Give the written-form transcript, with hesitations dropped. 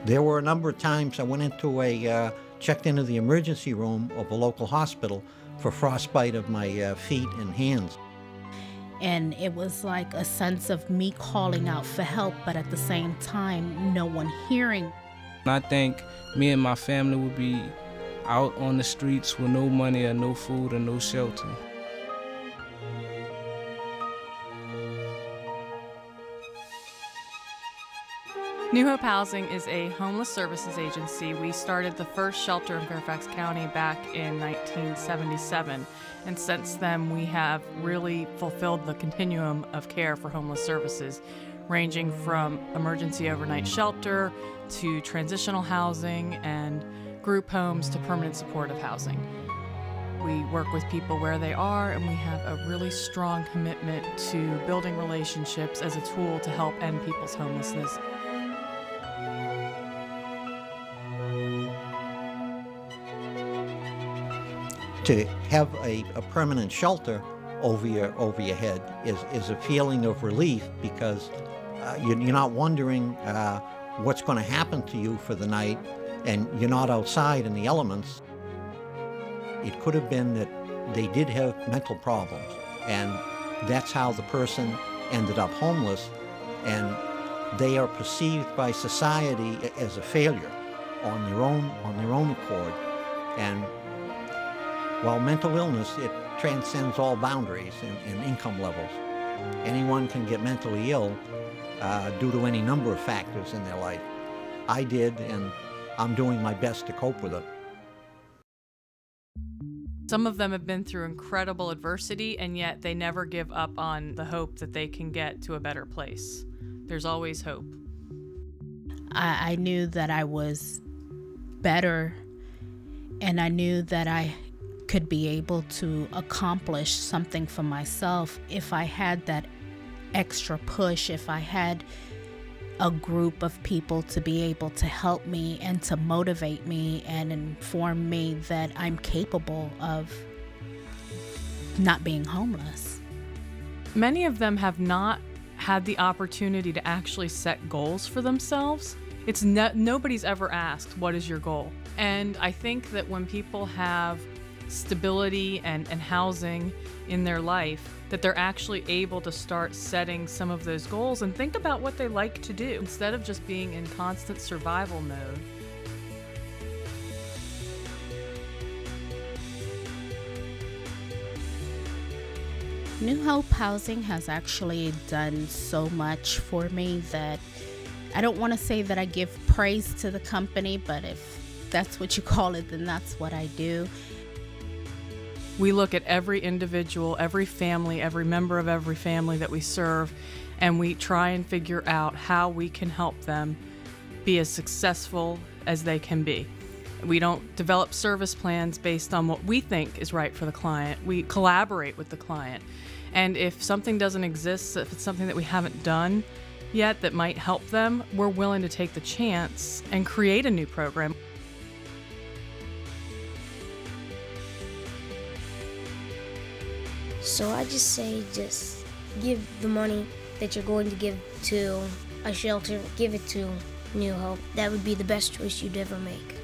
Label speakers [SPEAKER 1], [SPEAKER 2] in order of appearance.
[SPEAKER 1] There were a number of times I went into checked into the emergency room of a local hospital for frostbite of my feet and hands.
[SPEAKER 2] And it was like a sense of me calling out for help, but at the same time, no one hearing.
[SPEAKER 3] I think me and my family would be out on the streets with no money or no food or no shelter.
[SPEAKER 4] New Hope Housing is a homeless services agency. We started the first shelter in Fairfax County back in 1977, and since then we have really fulfilled the continuum of care for homeless services, ranging from emergency overnight shelter to transitional housing and group homes to permanent supportive housing. We work with people where they are, and we have a really strong commitment to building relationships as a tool to help end people's homelessness.
[SPEAKER 1] To have a permanent shelter over your head is a feeling of relief, because you're not wondering what's going to happen to you for the night, and you're not outside in the elements. It could have been that they did have mental problems, and that's how the person ended up homeless, and they are perceived by society as a failure on their own accord. And while mental illness, it transcends all boundaries and income levels. Anyone can get mentally ill due to any number of factors in their life. I did, and I'm doing my best to cope with it.
[SPEAKER 4] Some of them have been through incredible adversity, and yet they never give up on the hope that they can get to a better place. There's always hope.
[SPEAKER 2] I knew that I was better, and I knew that I could be able to accomplish something for myself if I had that extra push, if I had a group of people to be able to help me and to motivate me and inform me that I'm capable of not being homeless.
[SPEAKER 4] Many of them have not had the opportunity to actually set goals for themselves. Nobody's ever asked, what is your goal? And I think that when people have stability and housing in their life, that they're actually able to start setting some of those goals and think about what they like to do instead of just being in constant survival mode.
[SPEAKER 2] New Hope Housing has actually done so much for me that I don't want to say that I give praise to the company, but if that's what you call it, then that's what I do.
[SPEAKER 4] We look at every individual, every family, every member of every family that we serve, and we try and figure out how we can help them be as successful as they can be. We don't develop service plans based on what we think is right for the client. We collaborate with the client. And if something doesn't exist, if it's something that we haven't done yet that might help them, we're willing to take the chance and create a new program.
[SPEAKER 5] So I just say, just give the money that you're going to give to a shelter, give it to New Hope. That would be the best choice you'd ever make.